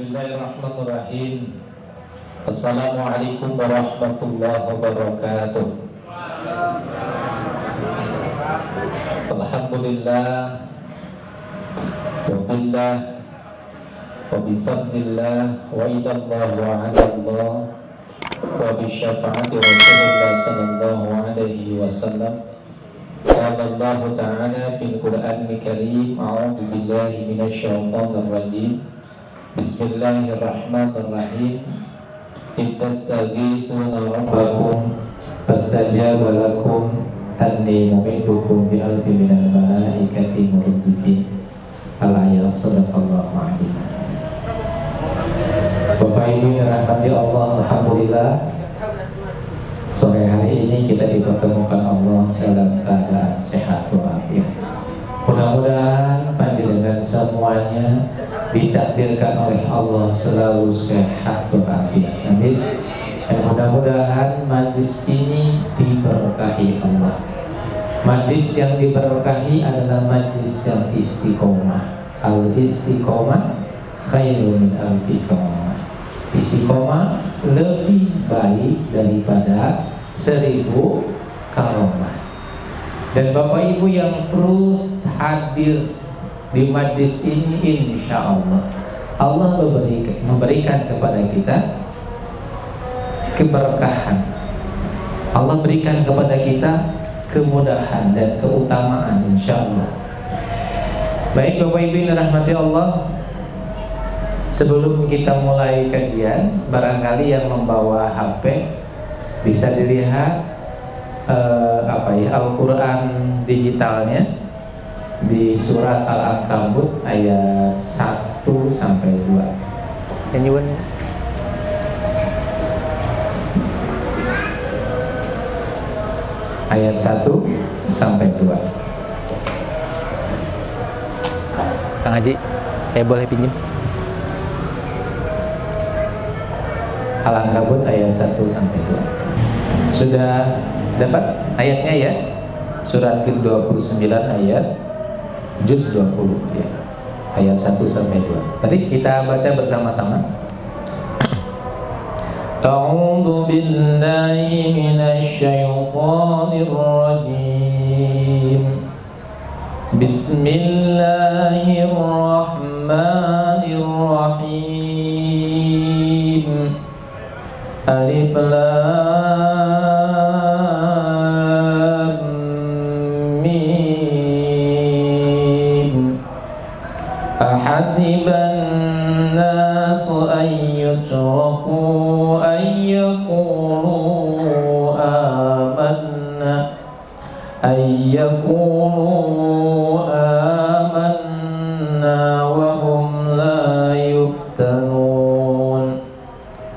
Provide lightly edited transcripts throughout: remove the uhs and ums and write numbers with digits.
Bismillahirrahmanirrahim. Assalamualaikum warahmatullahi wabarakatuh. Alhamdulillah wa billah wa bifadlillah wa idallah wa ala Allah wa bisyafaati Rasulullah sallallahu alaihi wasallam. Qala Allah ta'ala fil Qur'anil Karim, a'udzu billahi minasyaitonir rajim. Bismillahirrahmanirrahim. Ittastaghitsuna rabbakum fastajaba lakum anni mu'minukum bi alfin minal malaikati murdifin. Al-ayat sadaqallahu alaihi. Bapak Ibu yang dirahmati Allah, alhamdulillah sore hari ini kita dipertemukan Allah dalam keadaan sehat walafiat. Mudah-mudahan panjenengan semuanya ditakdirkan oleh Allah selalu sehat walafiat. Amin. Dan mudah-mudahan majlis ini diberkahi Allah. Majlis yang diberkahi adalah majlis yang istiqomah. Al-istiqomah khairun min alfi qamah. Istiqomah lebih baik daripada 1000 karomah. Dan Bapak Ibu yang terus hadir di majlis ini, insya Allah Allah memberikan kepada kita keberkahan. Allah berikan kepada kita kemudahan dan keutamaan, insya Allah. Baik Bapak Ibu yang dirahmati Allah, sebelum kita mulai kajian, barangkali yang membawa HP bisa dilihat Al-Quran digitalnya di surat Al-Ankabut ayat 1-2. Ayat 1-2. Kang Haji, saya boleh pinjam? Al-Ankabut ayat 1-2. Sudah dapat ayatnya ya? Surat ke-29 ayat juz 20 ya. Ayat 1-2. Mari kita baca bersama-sama. A'udzu billahi minasy syaithanir rajim. Bismillahirrahmanirrahim. Alif Lam Mim. Ahasiban nasu an yutraku an yaqulu amanna wa hum la yuftanun.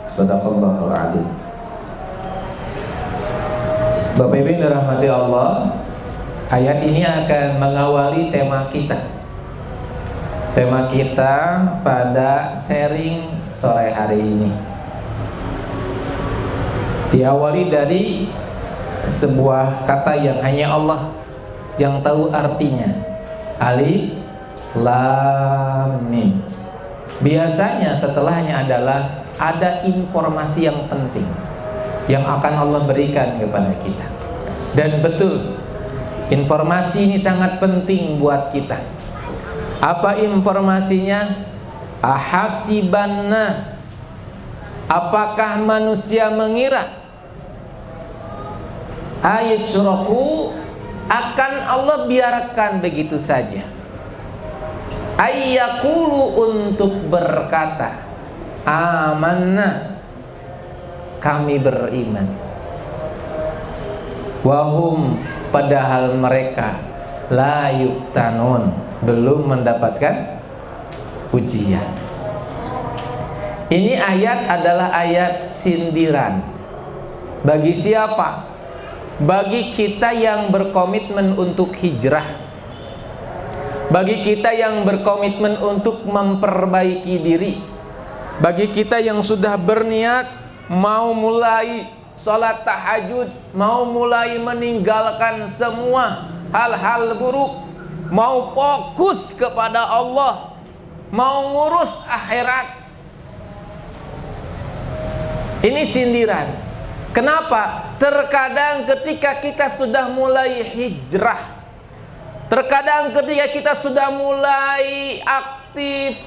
Sadaqallahul adzim. Bapak Ibu yang dirahmati Allah, ayat ini akan mengawali tema kita. Tema kita pada sharing sore hari ini diawali dari sebuah kata yang hanya Allah yang tahu artinya. Alif Lam Mim. Biasanya setelahnya adalah ada informasi yang penting yang akan Allah berikan kepada kita. Dan betul, informasi ini sangat penting buat kita. Apa informasinya? Ahasiban nas. Apakah manusia mengira ayutraku akan Allah biarkan begitu saja? Ayyakulu untuk berkata amanna, kami beriman. Wahum, padahal mereka la yuftanun, belum mendapatkan ujian. Ini ayat adalah ayat sindiran. Bagi siapa? Bagi kita yang berkomitmen untuk hijrah, bagi kita yang berkomitmen untuk memperbaiki diri, bagi kita yang sudah berniat mau mulai sholat tahajud, mau mulai meninggalkan semua hal-hal buruk, mau fokus kepada Allah, mau ngurus akhirat, Ini sindiran. Kenapa? Terkadang ketika kita sudah mulai hijrah, terkadang ketika kita sudah mulai aktif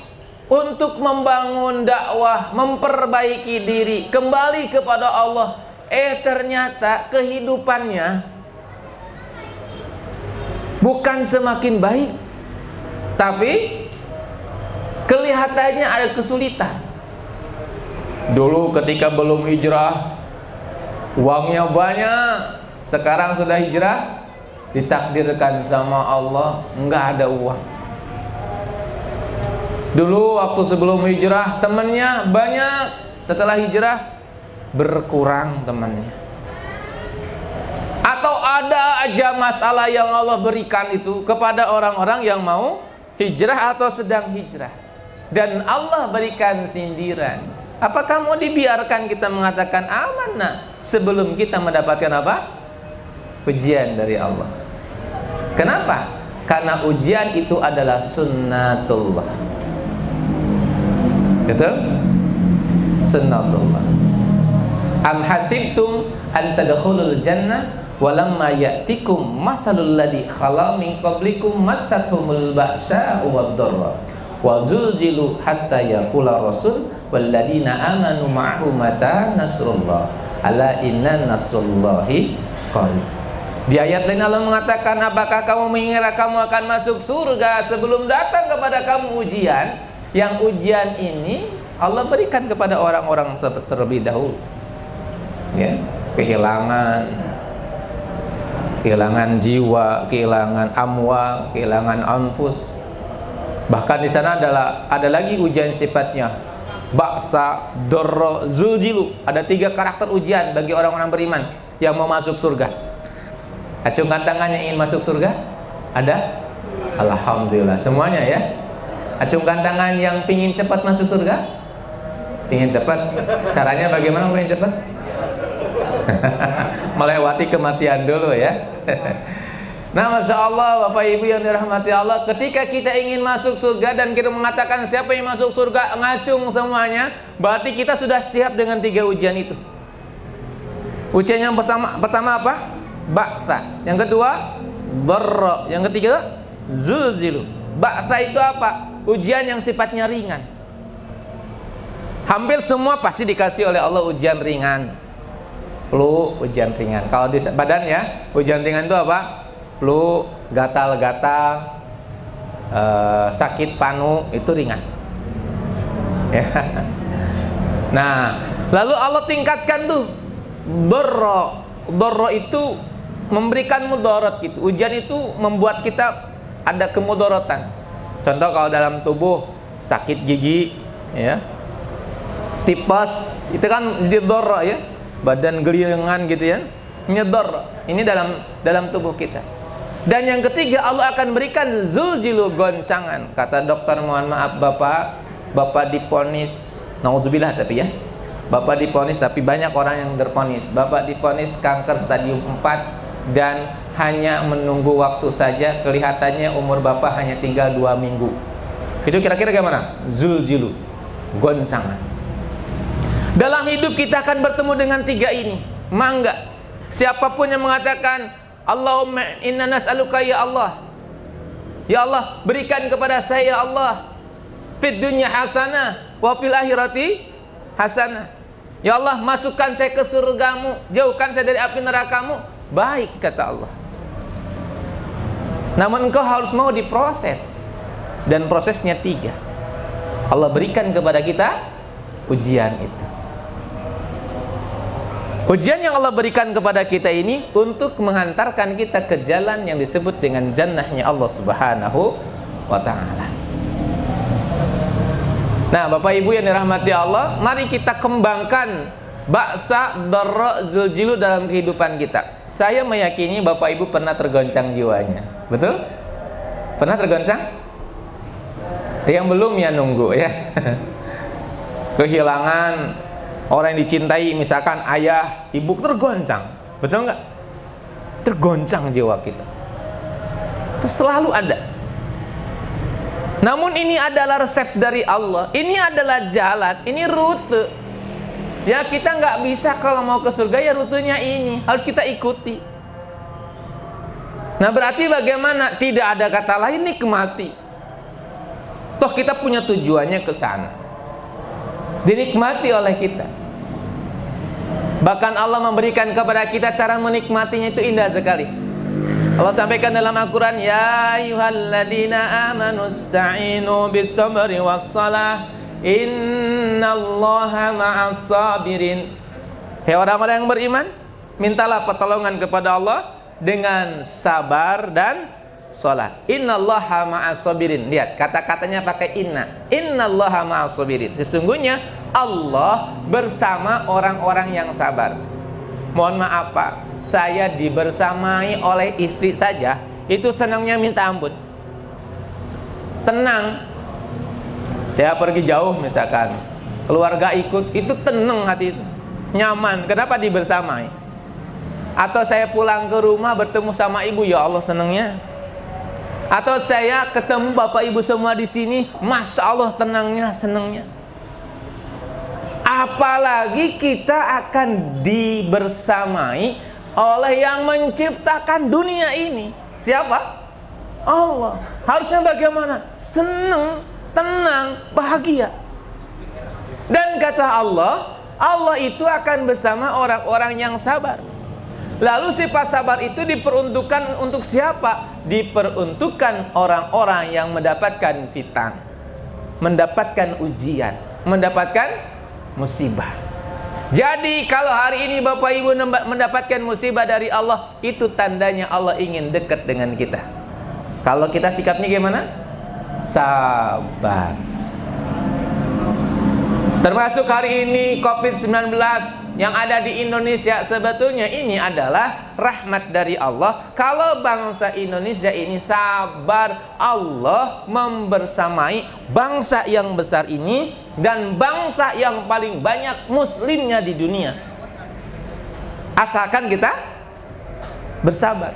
untuk membangun dakwah, memperbaiki diri, kembali kepada Allah, ternyata kehidupannya bukan semakin baik, tapi kelihatannya ada kesulitan. Dulu ketika belum hijrah, uangnya banyak. Sekarang sudah hijrah, ditakdirkan sama Allah nggak ada uang. Dulu waktu sebelum hijrah temannya banyak, setelah hijrah berkurang temannya. Atau ada aja masalah yang Allah berikan itu kepada orang-orang yang mau hijrah atau sedang hijrah, dan Allah berikan sindiran. Apakah mau dibiarkan kita mengatakan amanah sebelum kita mendapatkan apa? Ujian dari Allah. Kenapa? Karena ujian itu adalah sunnatullah. Betul? Sunnatullah. Am hasibtum an tadkhulul jannah walamma ya'tikum masalul ladzi khala min qablikum massathumul ba'sa'u wad-dharra wa zulzilu hatta yaqula rasul walladzina amanu ma'ahu mata nasrullah ala inna nasrullahi qarib. Di ayat lain Allah mengatakan, apakah kamu mengira kamu akan masuk surga sebelum datang kepada kamu ujian? Yang ujian ini Allah berikan kepada orang-orang terlebih dahulu, ya, kehilangan jiwa, kehilangan amwal, kehilangan anfus. Bahkan di sana ada lagi ujian sifatnya ba'sa, dorro, zuljilu. Ada 3 karakter ujian bagi orang-orang beriman yang mau masuk surga. Acungkan tangannya ingin masuk surga? Ada? Alhamdulillah semuanya ya. Acungkan tangan yang pingin cepat masuk surga? Pingin cepat. Caranya bagaimana pingin cepat? Melewati kematian dulu ya. Nah, Masya Allah, Bapak Ibu yang dirahmati Allah, ketika kita ingin masuk surga dan kita mengatakan siapa yang masuk surga, ngacung semuanya, berarti kita sudah siap dengan 3 ujian itu. Ujian yang pertama apa? Ba'sa. Yang kedua, dharra. Yang ketiga, zulzilu. Ba'sa itu apa? Ujian yang sifatnya ringan. Hampir semua pasti dikasih oleh Allah ujian ringan. Flu, ujian ringan. Kalau di badannya, ujian ringan itu apa? Flu, gatal-gatal, sakit panu, itu ringan ya. Nah, lalu Allah tingkatkan tuh dharra. Dharra itu memberikan mudarat gitu. Ujian itu membuat kita ada kemudaratan. Contoh kalau dalam tubuh sakit gigi ya, tipes, itu kan jadi dharra ya, badan gelirangan gitu ya, ini dharra. Ini dalam tubuh kita. Dan yang ketiga, Allah akan berikan zuljilu, goncangan. Kata dokter, mohon maaf Bapak diponis, naudzubillah tapi ya, Bapak diponis, tapi banyak orang yang terponis. Bapak diponis kanker stadium 4 dan hanya menunggu waktu saja. Kelihatannya umur Bapak hanya tinggal 2 minggu. Itu kira-kira gimana? Zuljilu, goncangan. Dalam hidup kita akan bertemu dengan 3 ini. Mangga. Siapapun yang mengatakan Allahumma inna nas'aluka ya Allah, ya Allah berikan kepada saya ya Allah fid dunya hasanah wa fil akhirati hasanah, ya Allah masukkan saya ke surgamu, jauhkan saya dari api nerakamu, baik kata Allah. Namun engkau harus mau diproses, dan prosesnya 3. Allah berikan kepada kita ujian itu. Ujian yang Allah berikan kepada kita ini untuk menghantarkan kita ke jalan yang disebut dengan jannahnya Allah Subhanahu wa ta'ala. Nah, Bapak Ibu yang dirahmati Allah, mari kita kembangkan ba'sa, dharra, zuljilu dalam kehidupan kita. Saya meyakini Bapak Ibu pernah tergoncang jiwanya. Betul? Pernah tergoncang? Yang belum ya nunggu ya. Kehilangan orang yang dicintai, misalkan ayah, ibu, tergoncang. Betul nggak? Tergoncang jiwa kita. Selalu ada. Namun ini adalah resep dari Allah. Ini adalah jalan, ini rute. Ya kita nggak bisa kalau mau ke surga ya rutenya ini, harus kita ikuti. Nah berarti bagaimana? Tidak ada kata lain, nikmati. Toh kita punya tujuannya ke sana, dinikmati oleh kita. Bahkan Allah memberikan kepada kita cara menikmatinya itu indah sekali. Allah sampaikan dalam Al-Quran, ya ayyuhalladzina amanu ista'inu bis-sabri was-salah innallaha ma'as sabirin. Hei orang-orang yang beriman, mintalah pertolongan kepada Allah dengan sabar dan sholat. Innallaha ma'as sabirin. Lihat kata-katanya pakai inna. Innallaha ma'as sabirin. Sesungguhnya Allah bersama orang-orang yang sabar. Mohon maaf Pak, saya dibersamai oleh istri saja itu senangnya minta ampun. Tenang. Saya pergi jauh misalkan, keluarga ikut, itu tenang hati itu, nyaman. Kenapa dibersamai? Atau saya pulang ke rumah bertemu sama ibu, ya Allah senangnya. Atau saya ketemu bapak ibu semua di sini, masya Allah tenangnya, senangnya. Apalagi kita akan dibersamai oleh yang menciptakan dunia ini. Siapa? Allah. Harusnya bagaimana? Senang, tenang, bahagia. Dan kata Allah, Allah itu akan bersama orang-orang yang sabar. Lalu sifat sabar itu diperuntukkan untuk siapa? Diperuntukkan orang-orang yang mendapatkan fitan, mendapatkan ujian, mendapatkan musibah. Jadi kalau hari ini Bapak Ibu mendapatkan musibah dari Allah, itu tandanya Allah ingin dekat dengan kita. Kalau kita sikapnya gimana? Sabar. Termasuk hari ini COVID-19 yang ada di Indonesia, sebetulnya ini adalah rahmat dari Allah. Kalau bangsa Indonesia ini sabar, Allah membersamai bangsa yang besar ini dan bangsa yang paling banyak muslimnya di dunia. Asalkan kita bersabar.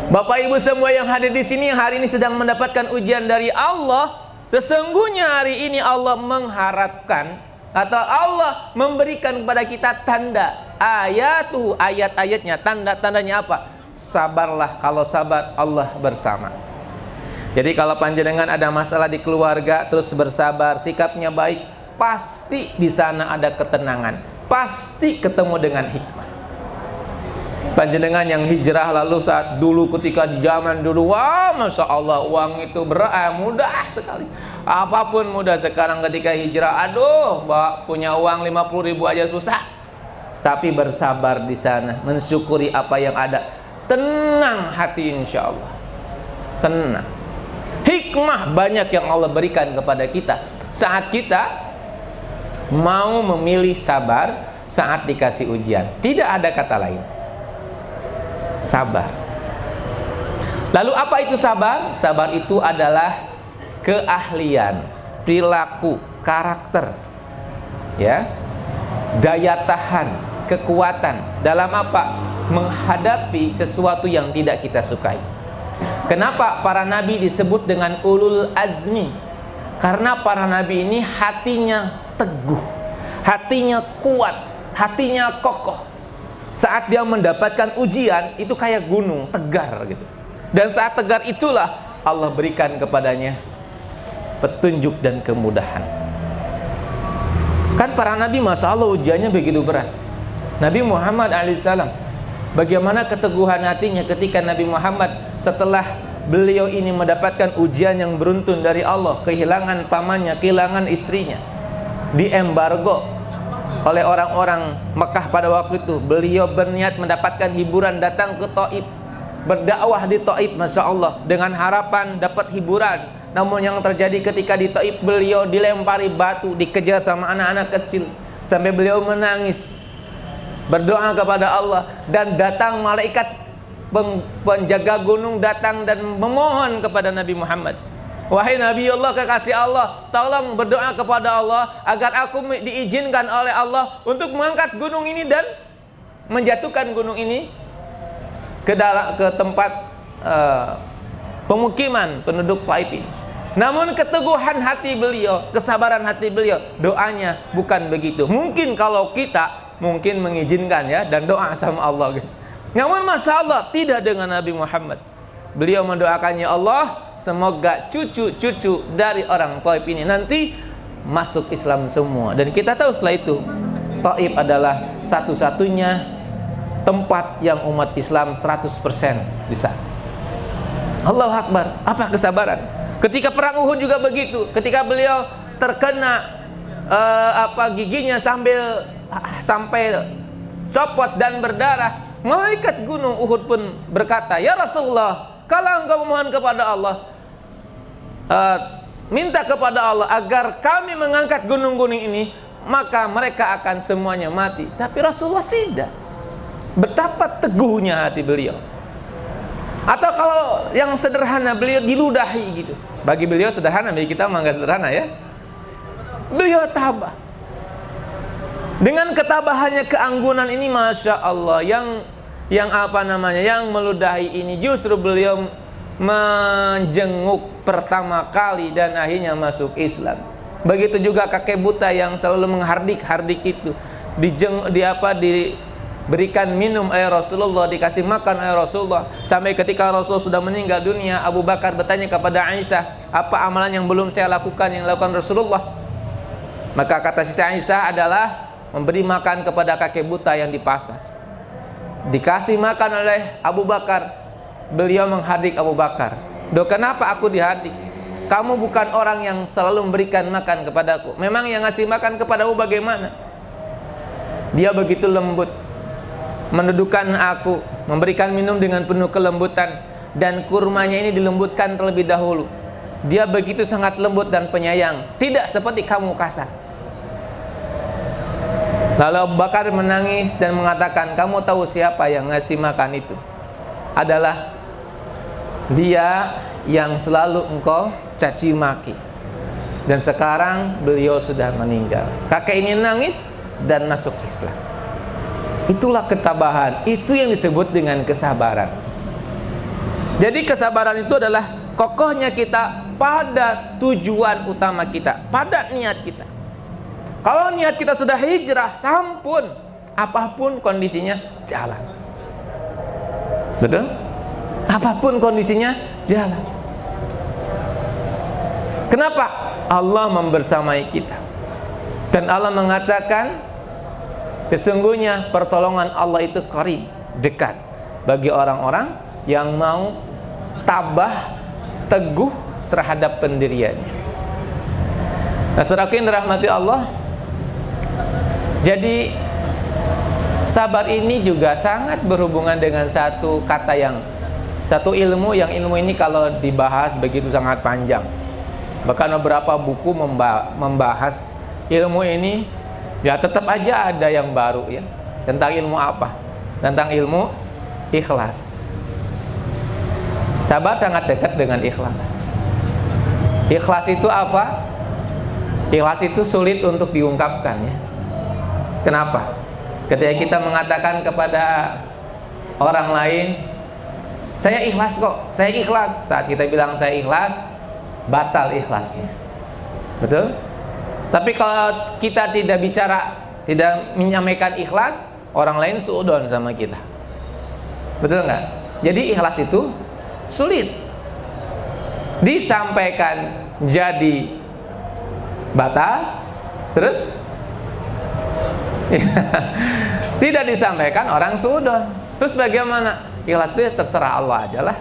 Bapak Ibu semua yang hadir di sini hari ini sedang mendapatkan ujian dari Allah. Sesungguhnya hari ini Allah mengharapkan atau Allah memberikan kepada kita tanda ayat-ayatnya, tanda-tandanya apa? Sabarlah, kalau sabar Allah bersama. Jadi kalau panjenengan ada masalah di keluarga terus bersabar, sikapnya baik, pasti di sana ada ketenangan, pasti ketemu dengan hikmah. Panjenengan yang hijrah lalu saat dulu ketika di zaman dulu, wah masya Allah uang itu mudah sekali, apapun mudah. Sekarang ketika hijrah, aduh punya uang 50.000 aja susah. Tapi bersabar di sana, mensyukuri apa yang ada, tenang hati insya Allah, tenang. Hikmah banyak yang Allah berikan kepada kita saat kita mau memilih sabar saat dikasih ujian. Tidak ada kata lain, sabar. Lalu apa itu sabar? Sabar itu adalah keahlian, perilaku, karakter, ya, daya tahan, kekuatan dalam apa? Menghadapi sesuatu yang tidak kita sukai. Kenapa para nabi disebut dengan ulul azmi? Karena para nabi ini hatinya teguh, hatinya kuat, hatinya kokoh. Saat dia mendapatkan ujian itu kayak gunung tegar gitu. Dan saat tegar itulah Allah berikan kepadanya petunjuk dan kemudahan. Kan para nabi masya Allah ujiannya begitu berat. Nabi Muhammad alaihissalam, bagaimana keteguhan hatinya ketika Nabi Muhammad setelah beliau ini mendapatkan ujian yang beruntun dari Allah, kehilangan pamannya, kehilangan istrinya, diembargo oleh orang-orang Mekah pada waktu itu. Beliau berniat mendapatkan hiburan, datang ke Taif, berdakwah di Taif, masya Allah, dengan harapan dapat hiburan. Namun yang terjadi ketika di Taif, beliau dilempari batu, dikejar sama anak-anak kecil, sampai beliau menangis, berdoa kepada Allah. Dan datang malaikat penjaga gunung datang dan memohon kepada Nabi Muhammad, wahai Nabi Allah, kekasih Allah, tolong berdoa kepada Allah agar aku diizinkan oleh Allah untuk mengangkat gunung ini dan menjatuhkan gunung ini ke tempat pemukiman penduduk Taif ini. Namun keteguhan hati beliau, kesabaran hati beliau, doanya bukan begitu. Mungkin kalau kita mungkin mengizinkan ya dan doa sama Allah gitu. Namun masya Allah tidak dengan Nabi Muhammad. Beliau mendoakannya, Allah semoga cucu-cucu dari orang Taif ini nanti masuk Islam semua. Dan kita tahu setelah itu Taif adalah satu-satunya tempat yang umat Islam 100% di sana. Allahu Akbar, apa kesabaran. Ketika perang Uhud juga begitu. Ketika beliau terkena giginya sampai copot dan berdarah, malaikat gunung Uhud pun berkata, ya Rasulullah, kalau engkau memohon kepada Allah, minta kepada Allah agar kami mengangkat gunung-gunung ini, maka mereka akan semuanya mati. Tapi Rasulullah tidak. Betapa teguhnya hati beliau. Atau kalau yang sederhana, beliau diludahi gitu. Bagi beliau sederhana, bagi kita mah nggak sederhana ya. Beliau tabah. Dengan ketabahannya, keanggunan ini, masya Allah, yang meludahi ini, justru beliau menjenguk pertama kali dan akhirnya masuk Islam. Begitu juga kakek buta yang selalu menghardik-hardik itu, diberikan minum air Rasulullah, dikasih makan air Rasulullah. Sampai ketika Rasul sudah meninggal dunia, Abu Bakar bertanya kepada Aisyah, apa amalan yang belum saya lakukan yang dilakukan Rasulullah? Maka kata Siti Aisyah adalah memberi makan kepada kakek buta yang di pasar. Dikasih makan oleh Abu Bakar, beliau menghardik Abu Bakar. Doh, kenapa aku dihardik? Kamu bukan orang yang selalu memberikan makan kepadaku. Memang yang ngasih makan kepadamu bagaimana? Dia begitu lembut, mendudukkan aku, memberikan minum dengan penuh kelembutan, dan kurmanya ini dilembutkan terlebih dahulu. Dia begitu sangat lembut dan penyayang, tidak seperti kamu kasar. Lalu Abu Bakar menangis dan mengatakan, kamu tahu siapa yang ngasih makan itu? Adalah dia yang selalu engkau caci maki. Dan sekarang beliau sudah meninggal. Kakek ini nangis dan masuk Islam. Itulah ketabahan, itu yang disebut dengan kesabaran. Jadi kesabaran itu adalah kokohnya kita pada tujuan utama kita, pada niat kita. Kalau niat kita sudah hijrah, sampun, apapun kondisinya jalan. Betul? Apapun kondisinya jalan. Kenapa? Allah membersamai kita. Dan Allah mengatakan, sesungguhnya pertolongan Allah itu qarib, dekat, bagi orang-orang yang mau tabah, teguh terhadap pendiriannya. Nah, saudaraku yang dirahmati Allah, jadi sabar ini juga sangat berhubungan dengan satu ilmu ini kalau dibahas begitu sangat panjang. Bahkan beberapa buku membahas ilmu ini, ya tetap aja ada yang baru ya. Tentang ilmu apa? Tentang ilmu ikhlas. Sabar sangat dekat dengan ikhlas. Ikhlas itu apa? Ikhlas itu sulit untuk diungkapkan ya. Kenapa? Ketika kita mengatakan kepada orang lain, saya ikhlas kok, saya ikhlas. Saat kita bilang saya ikhlas, batal ikhlasnya. Betul? Tapi kalau kita tidak bicara, tidak menyampaikan ikhlas, orang lain suudon sama kita. Betul nggak? Jadi ikhlas itu sulit disampaikan, jadi batal, terus tidak disampaikan, orang suudon. Terus bagaimana? Ikhlas itu terserah Allah aja lah.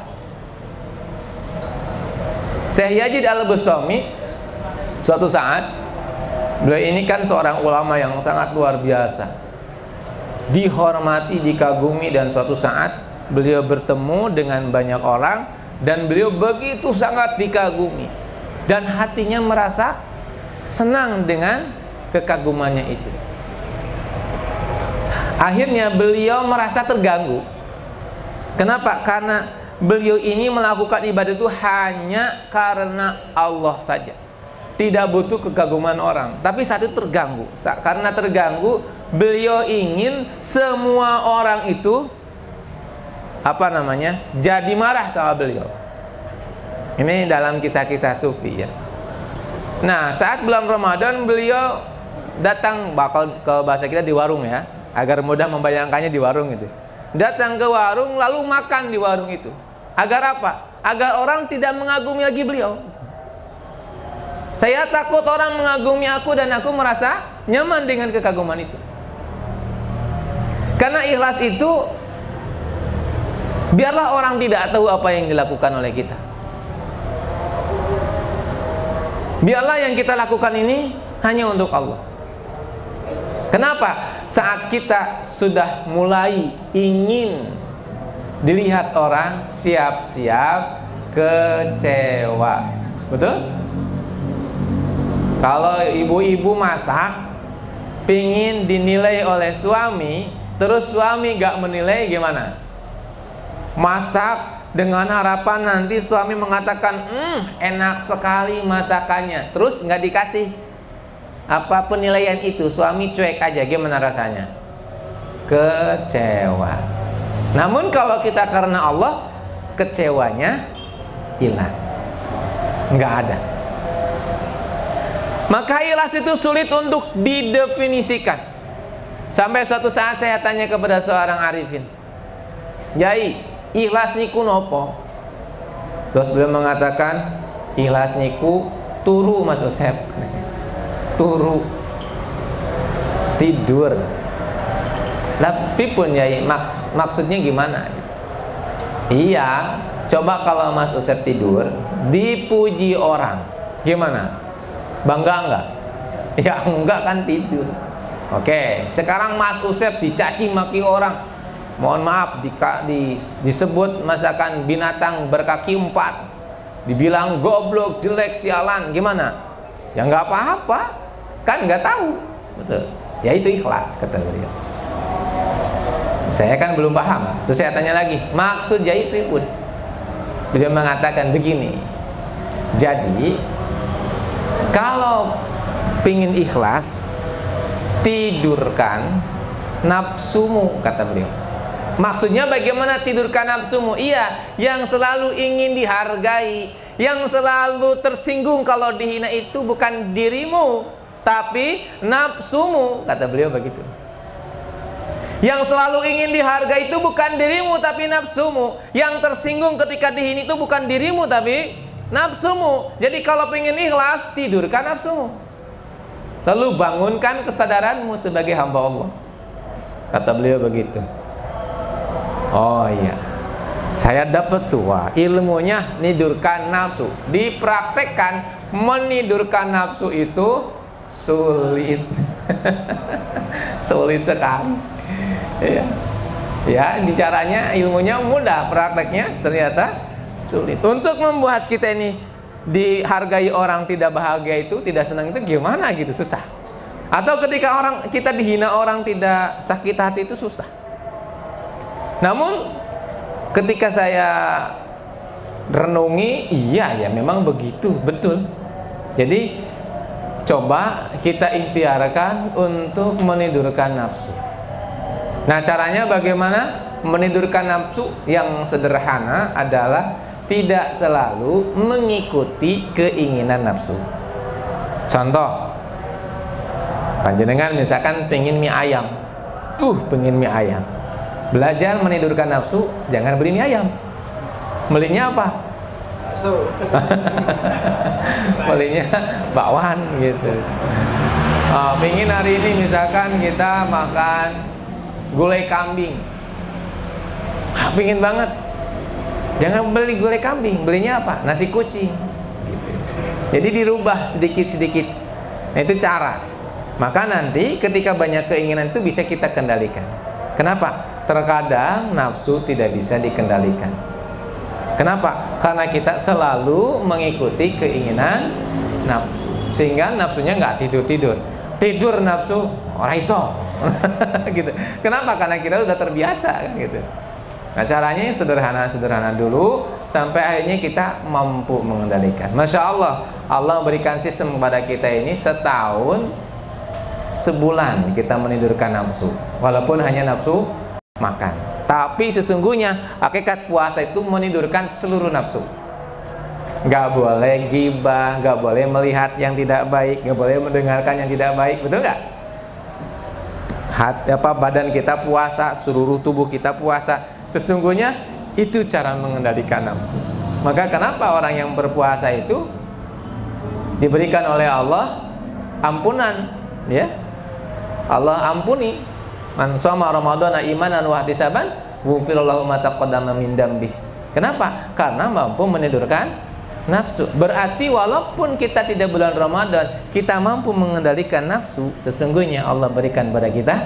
Syekh Yazid Al-Bustami suatu saat, beliau ini kan seorang ulama yang sangat luar biasa, dihormati, dikagumi, dan suatu saat beliau bertemu dengan banyak orang dan beliau begitu sangat dikagumi dan hatinya merasa senang dengan kekagumannya itu. Akhirnya beliau merasa terganggu. Kenapa? Karena beliau ini melakukan ibadah itu hanya karena Allah saja, tidak butuh kekaguman orang. Tapi saat itu terganggu. Karena terganggu, beliau ingin semua orang itu jadi marah sama beliau. Ini dalam kisah-kisah sufi ya. Nah, saat bulan Ramadan beliau datang, bakal ke bahasa kita di warung ya, agar mudah membayangkannya di warung itu. Datang ke warung lalu makan di warung itu. Agar apa? Agar orang tidak mengagumi lagi beliau. Saya takut orang mengagumi aku dan aku merasa nyaman dengan kekaguman itu. Karena ikhlas itu, biarlah orang tidak tahu apa yang dilakukan oleh kita. Biarlah yang kita lakukan ini hanya untuk Allah. Kenapa? Saat kita sudah mulai ingin dilihat orang, siap-siap kecewa. Betul? Kalau ibu-ibu masak, pingin dinilai oleh suami, terus suami gak menilai, gimana? Masak dengan harapan nanti suami mengatakan, enak sekali masakannya, terus nggak dikasih apa penilaian itu, suami cuek aja, gimana rasanya? Kecewa. Namun kalau kita karena Allah, kecewanya hilang, nggak ada. Maka ikhlas itu sulit untuk didefinisikan. Sampai suatu saat saya tanya kepada seorang arifin, Jai, ikhlas niku nopo? Terus beliau mengatakan, ikhlas niku turu Mas Usep. Turu, tidur. Tapi pun ya maksudnya gimana? Iya, coba kalau Mas Usep tidur dipuji orang, gimana? Bangga enggak? Ya enggak kan, tidur. Oke, sekarang Mas Usep dicaci maki orang, mohon maaf, disebut masakan binatang berkaki 4, dibilang goblok, jelek, sialan, gimana? Ya nggak apa-apa, kan nggak tahu, betul? Ya itu ikhlas, kata beliau. Saya kan belum paham, terus saya tanya lagi, maksud Jai pripun? Beliau mengatakan begini, jadi kalau pingin ikhlas, tidurkan nafsumu, kata beliau. Maksudnya bagaimana tidurkan nafsumu? Iya, yang selalu ingin dihargai, yang selalu tersinggung kalau dihina itu bukan dirimu, tapi nafsumu, kata beliau begitu. Yang selalu ingin dihargai itu bukan dirimu, tapi nafsumu. Yang tersinggung ketika dihina itu bukan dirimu, tapi nafsumu. Jadi kalau ingin ikhlas, tidurkan nafsumu, lalu bangunkan kesadaranmu sebagai hamba Allah, kata beliau begitu. Oh iya, saya dapat tua ilmunya nidurkan nafsu. Dipraktekkan, menidurkan nafsu itu sulit. Sulit sekali ya. Ya, bicaranya ilmunya mudah, prakteknya ternyata sulit. Untuk membuat kita ini dihargai orang tidak bahagia itu, tidak senang itu gimana gitu, susah. Atau ketika orang kita dihina orang tidak sakit hati itu susah. Namun ketika saya renungi, iya ya memang begitu, betul. Jadi coba kita ikhtiarkan untuk menidurkan nafsu. Nah, caranya bagaimana menidurkan nafsu? Yang sederhana adalah tidak selalu mengikuti keinginan nafsu. Contoh, panjenengan misalkan pengen mie ayam, pengen mie ayam. Belajar menidurkan nafsu, jangan beli mie ayam. Belinya apa? Belinya bakwan gitu. Pengen hari ini misalkan kita makan gulai kambing, pengen banget. Jangan beli gulai kambing, belinya apa? Nasi kucing gitu. Jadi dirubah sedikit-sedikit. Nah, itu cara. Maka nanti ketika banyak keinginan itu bisa kita kendalikan. Kenapa? Terkadang nafsu tidak bisa dikendalikan. Kenapa? Karena kita selalu mengikuti keinginan nafsu, sehingga nafsunya nggak tidur-tidur. Tidur nafsu, ora iso. Gitu. Kenapa? Karena kita sudah terbiasa kan gitu. Nah, caranya sederhana-sederhana dulu sampai akhirnya kita mampu mengendalikan. Masya Allah, Allah memberikan sistem kepada kita ini setahun, sebulan kita menidurkan nafsu, walaupun hanya nafsu makan. Tapi sesungguhnya hakikat puasa itu menidurkan seluruh nafsu. nggak boleh gibah, nggak boleh melihat yang tidak baik, nggak boleh mendengarkan yang tidak baik, betul nggak? Badan kita puasa, seluruh tubuh kita puasa. Sesungguhnya itu cara mengendalikan nafsu. Maka kenapa orang yang berpuasa itu diberikan oleh Allah ampunan, ya? Allah ampuni. Man shoma ramadhana imanan wa ihtisaban, ghufirallahu ma taqaddama min dambi. Kenapa? Karena mampu menidurkan nafsu. Berarti walaupun kita tidak bulan Ramadan, kita mampu mengendalikan nafsu, sesungguhnya Allah berikan pada kita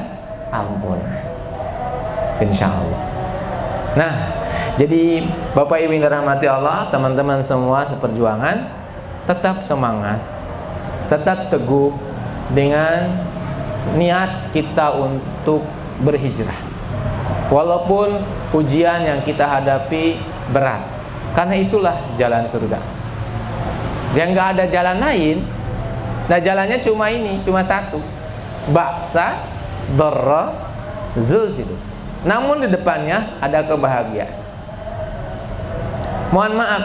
ampunan, insya Allah. Nah, jadi Bapak Ibu yang dirahmati Allah, teman-teman semua seperjuangan, tetap semangat, tetap teguh dengan niat kita untuk berhijrah. Walaupun ujian yang kita hadapi berat, karena itulah jalan surga. Dan nggak ada jalan lain. Nah, jalannya cuma ini, cuma satu. Ba'sa, dharra, zuljidu. Namun di depannya ada kebahagiaan. Mohon maaf,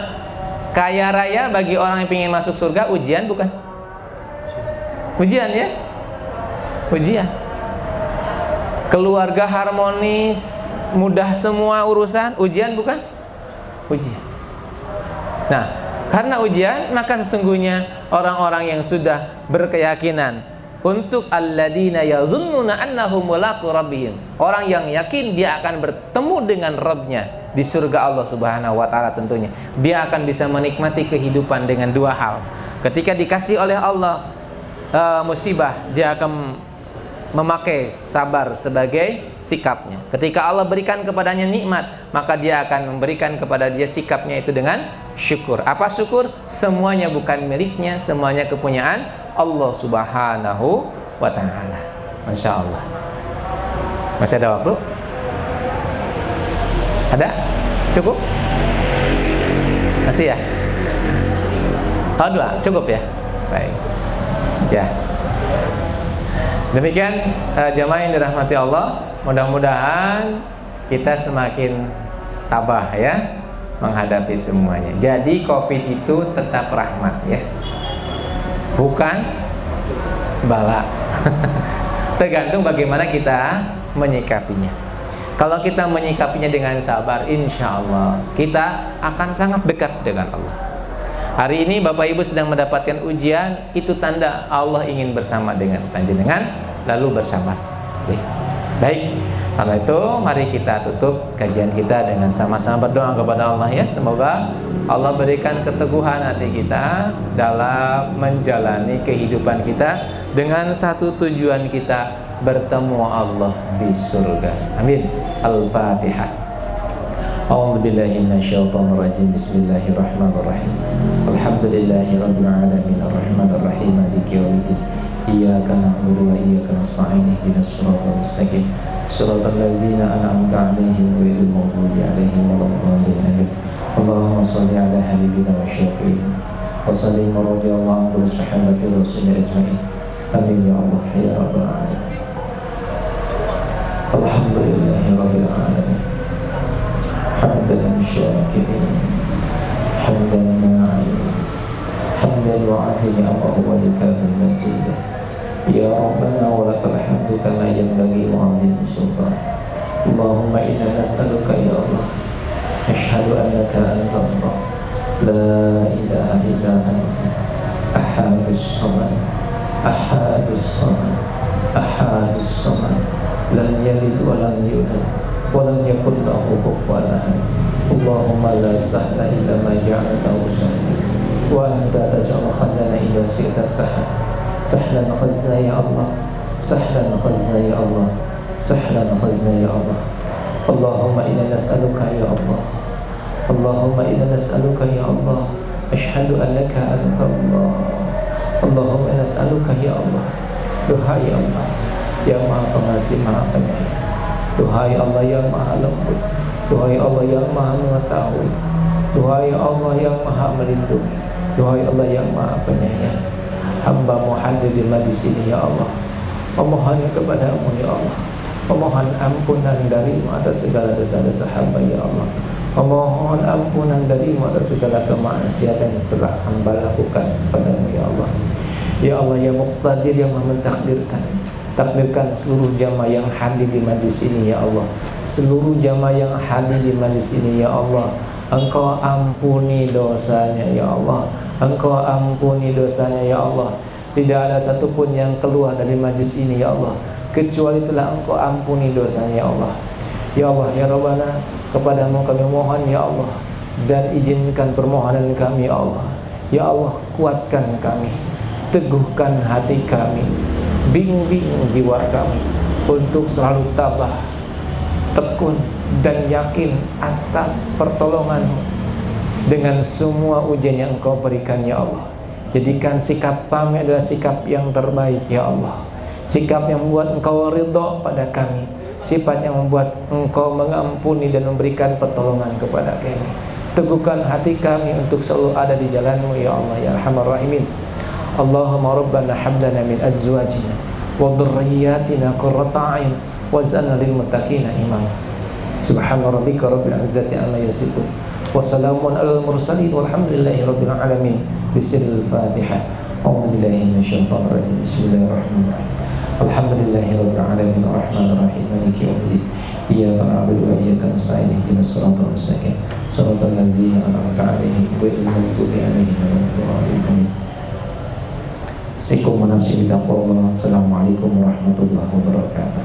kaya raya bagi orang yang ingin masuk surga ujian bukan? Ujian ya? Ujian. Keluarga harmonis, mudah semua urusan, ujian bukan? Ujian. Nah, karena ujian, maka sesungguhnya orang-orang yang sudah berkeyakinan untuk alladzina yazunnuna annahum mulaqu rabbihim, orang yang yakin dia akan bertemu dengan Rabbnya di surga Allah Subhanahu wa taala, tentunya dia akan bisa menikmati kehidupan dengan dua hal. Ketika dikasih oleh Allah musibah, dia akan memakai sabar sebagai sikapnya. Ketika Allah berikan kepadanya nikmat, maka dia akan memberikan kepada dia sikapnya itu dengan syukur. Apa syukur? Semuanya bukan miliknya, semuanya kepunyaan Allah Subhanahu wa ta'ala. Masya Allah. Masih ada waktu? Ada? Cukup? Masih ya? Oh, 2, cukup ya? Baik. Ya. Demikian jamaah yang dirahmati Allah, mudah-mudahan kita semakin tabah ya menghadapi semuanya. Jadi Covid itu tetap rahmat ya, bukan bala. Tergantung bagaimana kita menyikapinya. Kalau kita menyikapinya dengan sabar, insya Allah kita akan sangat dekat dengan Allah. Hari ini Bapak Ibu sedang mendapatkan ujian, itu tanda Allah ingin bersama dengan panjenengan, lalu bersabar. Baik, kalau itu mari kita tutup kajian kita dengan sama-sama berdoa kepada Allah ya. Semoga Allah berikan keteguhan hati kita dalam menjalani kehidupan kita dengan satu tujuan kita, bertemu Allah di surga. Amin. Al-Fatihah. A'udzu billahi minasyaitonir rajim. Bismillahirrahmanirrahim. Alhamdulillahi rabbil alamin arrahmanir rahim maliki yaumiddin. Iyyaka na'budu wa iyyaka nasta'in ihdinas siratal mustaqim siratal ladzina an'amta 'alaihim ghairil maghdubi 'alaihim waladdallin. Allahumma shalli 'ala habibina wa syafi'ina wa sallim radhiyallahu anhu sahabati rasulillah ajma'in. Amin ya Allah ya rabbal alamin. Alhamdulillahi rabbil alamin. Hamdan syakirin, hamdan ma'in, hamdan wa'afihi amma huwa likafir majid. Ya Rabbana wa lakal hamdu kama yanbaghi li'azimi sultan. Allahumma inna nas'aluka ya Allah, ashhadu annaka anta Allah, la ilaha illa anta, ahadus samad, ahadus samad, ahadus samad, lam yalid wa lam yulad walam yakul lahu kufuwan ahad. Allahumma la sahla illa ma ja'altahu sahlan wa anta taj'al khazana ila sita sahlan. Sahlan khazna ya Allah, sahlan khazna ya Allah, sahlan khazna ya Allah. Allahumma inna nas'aluka ya Allah, Allahumma inna nas'aluka ya Allah, ashhadu annaka anta Allah. Allahumma nas'aluka ya Allah, duhai Allah yang Maha Pengasih Maha Penyayang, duhai Allah yang Maha Lembut, duhai Allah yang Maha Mengetahui, duhai Allah yang Maha Melindungi, duhai Allah yang Maha Penyayang. Hamba-Mu hadir di majlis ini ya Allah, memohon kepadamu ya Allah, Memohon ampunan darimu atas segala dosa-dosa hamba ya Allah. Memohon ampunan darimu atas segala kemaksiatan yang telah hamba lakukan padamu ya Allah. Ya Allah ya Muqtadir yang mentakdirkan, takdirkan seluruh jamaah yang hadir di majlis ini ya Allah. Seluruh jamaah yang hadir di majlis ini ya Allah, Engkau ampuni dosanya ya Allah. Engkau ampuni dosanya ya Allah. Tidak ada satupun yang keluar dari majlis ini ya Allah, kecuali telah Engkau ampuni dosanya ya Allah. Ya Allah ya Rabbana, kepadamu kami mohon ya Allah, dan izinkan permohonan kami ya Allah. Ya Allah, kuatkan kami, teguhkan hati kami, bimbing jiwa kami untuk selalu tabah, tekun dan yakin atas pertolongan-Mu dengan semua ujian yang Engkau berikan ya Allah. Jadikan sikap kami adalah sikap yang terbaik ya Allah, sikap yang membuat Engkau ridha pada kami, sifat yang membuat Engkau mengampuni dan memberikan pertolongan kepada kami. Teguhkan hati kami untuk selalu ada di jalan-Mu ya Allah ya Arhamar Rahimin. Allahumma Rabbana hab lana min azwajina wa dhurriyyatina qurrata a'yun waj'alna lil muttaqina imama. Subhana rabbika rabbil izzati amma yasifun wa salamun alal mursalin walhamdulillahi rabbil alamin. Bismillahil Fatihah. A'udzu billahi minasyaitonir rajim. Bismillahirrahmanirrahim. Alhamdulillahi rabbil alamin arrahmanir rahim maliki yaumiddin. Iyyaka na'budu wa iyyaka nasta'in ihdinas siratal mustaqim siratal ladzina an'amta 'alaihim ghairil maghdubi 'alaihim waladdallin. Assalamualaikum warahmatullahi wabarakatuh.